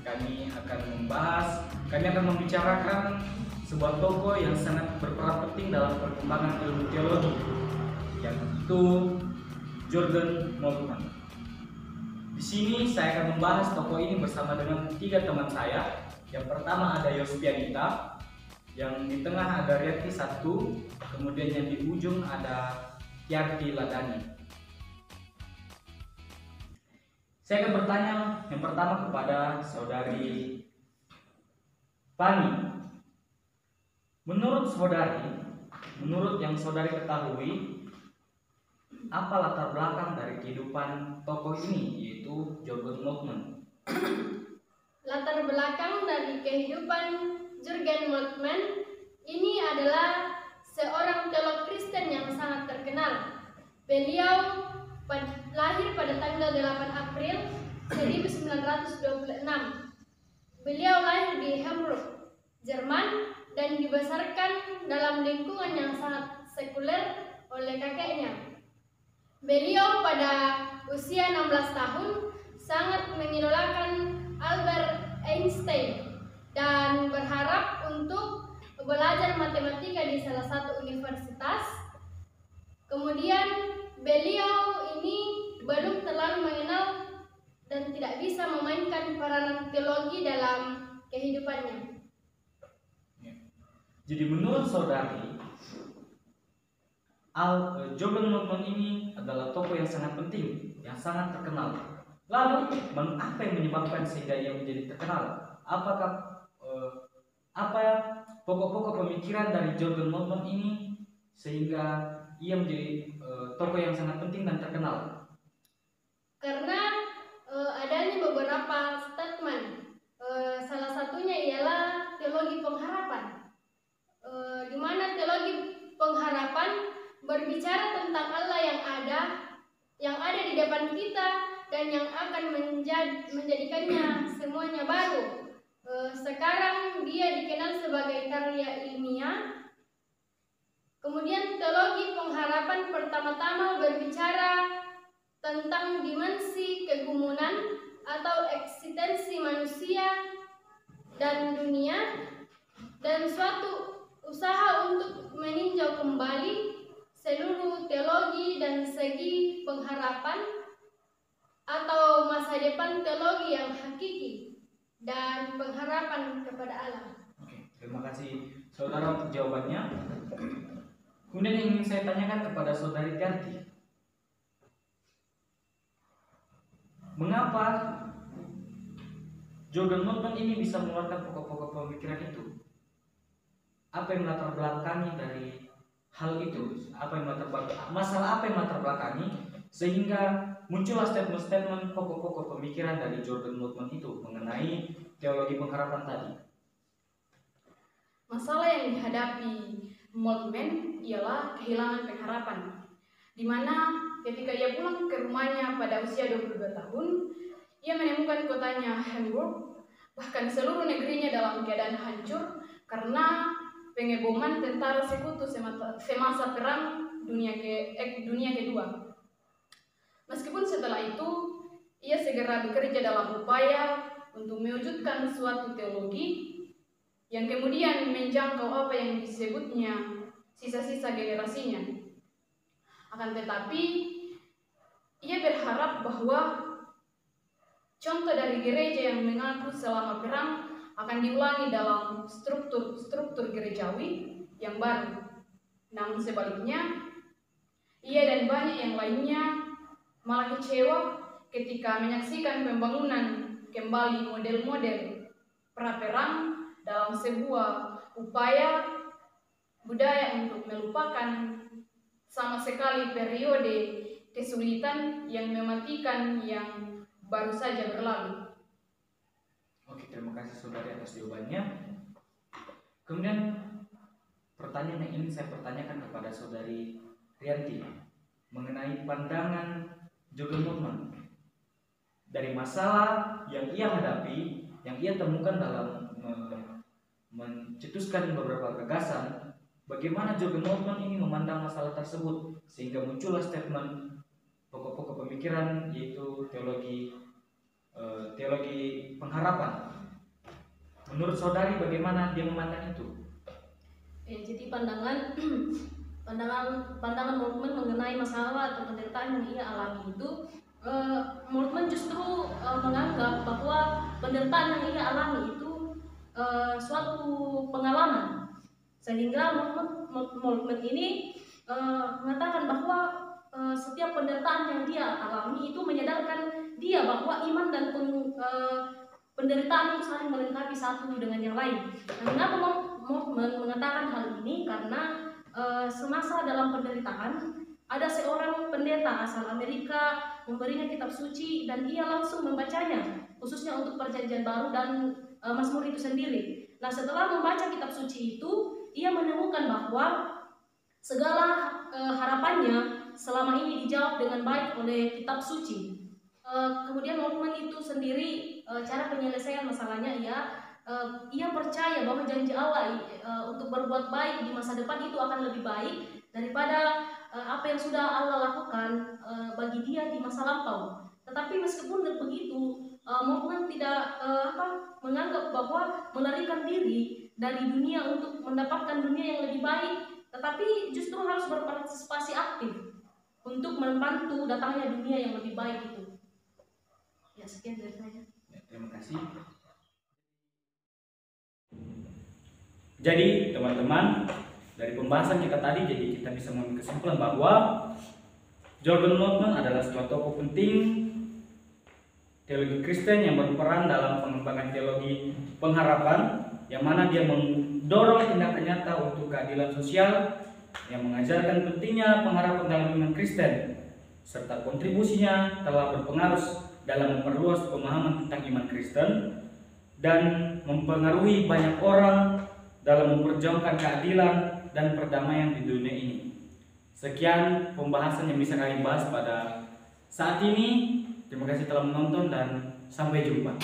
kami akan membicarakan sebuah tokoh yang sangat berperan penting dalam perkembangan ilmu teologi, yaitu Jurgen Moltmann. Di sini saya akan membahas tokoh ini bersama dengan 3 teman saya. Yang pertama ada Yospianita, yang di tengah ada Rianti 1, kemudian yang di ujung ada Yarti Ladani. Saya akan bertanya yang pertama kepada saudari Pani. Menurut yang saudari ketahui, apa latar belakang dari kehidupan tokoh ini, yaitu Jurgen Moltmann? Latar belakang dari kehidupan Jurgen Moltmann ini adalah seorang teolog Kristen yang sangat terkenal. Beliau lahir pada tanggal 8 April 1926. Beliau lahir di Hamburg, Jerman, dan dibesarkan dalam lingkungan yang sangat sekuler oleh kakeknya. Beliau pada usia 16 tahun sangat mengidolakan Albert Einstein dan berharap untuk belajar matematika di salah satu universitas. Kemudian beliau ini belum terlalu mengenal dan tidak bisa memainkan peranan teologi dalam kehidupannya. Jadi menurut saudari, Jurgen Moltmann ini adalah tokoh yang sangat penting, yang sangat terkenal. Lalu, apa yang menyebabkan sehingga ia menjadi terkenal? Apakah pokok-pokok pemikiran dari Jurgen Moltmann ini sehingga ia menjadi tokoh yang sangat penting dan terkenal? Karena adanya beberapa statement, salah satunya ialah teologi pengharapan, di mana teologi pengharapan berbicara tentang Allah yang ada di depan kita dan yang akan menjadikannya semuanya baru. Sekarang dia dikenal sebagai karya ilmiah. Kemudian teologi pengharapan pertama-tama berbicara tentang dimensi kegumunan atau eksistensi manusia dan dunia, dan suatu usaha untuk meninjau kembali seluruh teologi dan segi pengharapan atau masa depan teologi yang hakiki dan pengharapan kepada Allah. Oke, terima kasih saudara untuk jawabannya. Kemudian yang ingin saya tanyakan kepada saudari Yarti, mengapa Jurgen Moltmann ini bisa mengeluarkan pokok-pokok pemikiran itu? Apa yang melatar belakangi dari hal itu? Masalah apa yang melatar belakangi sehingga muncullah statement-statement pokok-pokok pemikiran dari Jurgen Moltmann itu mengenai teologi pengharapan tadi? Masalah yang dihadapi Moltmann ialah kehilangan pengharapan, di mana ketika ia pulang ke rumahnya pada usia 22 tahun, ia menemukan kotanya Hamburg, bahkan seluruh negerinya dalam keadaan hancur karena pengeboman tentara sekutu semasa perang dunia kedua. Meskipun setelah itu ia segera bekerja dalam upaya untuk mewujudkan suatu teologi yang kemudian menjangkau apa yang disebutnya sisa-sisa generasinya. Akan tetapi ia berharap bahwa contoh dari gereja yang mengaku selama perang akan diulangi dalam struktur gerejawi yang baru. Namun sebaliknya, ia dan banyak yang lainnya malah kecewa ketika menyaksikan pembangunan kembali model-model praperang dalam sebuah upaya budaya untuk melupakan sama sekali periode kesulitan yang mematikan yang baru saja berlalu. Oke, terima kasih saudari atas jawabannya. Kemudian pertanyaan yang ingin saya pertanyakan kepada saudari Rianti mengenai pandangan Jurgen Moltmann dari masalah yang ia hadapi, yang ia temukan dalam mencetuskan beberapa gagasan. Bagaimana Jurgen Moltmann ini memandang masalah tersebut sehingga muncullah statement pokok-pokok pemikiran, yaitu teologi teologi pengharapan. Menurut saudari bagaimana dia memandang itu? Jadi pandangan Moltmann mengenai masalah atau penderitaan yang ia alami itu, Moltmann justru menganggap bahwa penderitaan yang ia alami itu suatu pengalaman, sehingga Moltmann ini mengatakan bahwa setiap penderitaan yang dia alami itu menyadarkan dia bahwa iman dan penderitaan itu saling melengkapi satu dengan yang lain. Nah, kenapa Moltmann mengatakan hal ini? Karena semasa dalam penderitaan ada seorang pendeta asal Amerika memberinya kitab suci dan ia langsung membacanya, khususnya untuk Perjanjian Baru dan Mazmur itu sendiri. Nah, setelah membaca kitab suci itu, ia menemukan bahwa segala harapannya selama ini dijawab dengan baik oleh kitab suci. Kemudian Moltmann itu sendiri, cara penyelesaian masalahnya ia percaya bahwa janji Allah untuk berbuat baik di masa depan itu akan lebih baik daripada apa yang sudah Allah lakukan bagi dia di masa lampau. Tetapi meskipun begitu, Moltmann tidak menganggap bahwa melarikan diri dari dunia untuk mendapatkan dunia yang lebih baik, tetapi justru harus berpartisipasi aktif untuk membantu datangnya dunia yang lebih baik itu. Ya, sekian dari saya. Ya, terima kasih. Jadi teman-teman, dari pembahasan kita tadi, jadi kita bisa mengambil kesimpulan bahwa Jurgen Moltmann adalah sebuah tokoh penting teologi Kristen yang berperan dalam pengembangan teologi pengharapan, yang mana dia mendorong tindakan nyata untuk keadilan sosial, yang mengajarkan pentingnya pengharapan dalam iman Kristen, serta kontribusinya telah berpengaruh dalam memperluas pemahaman tentang iman Kristen dan mempengaruhi banyak orang dalam memperjuangkan keadilan dan perdamaian di dunia ini. Sekian pembahasan yang bisa kami bahas pada saat ini. Terima kasih telah menonton dan sampai jumpa.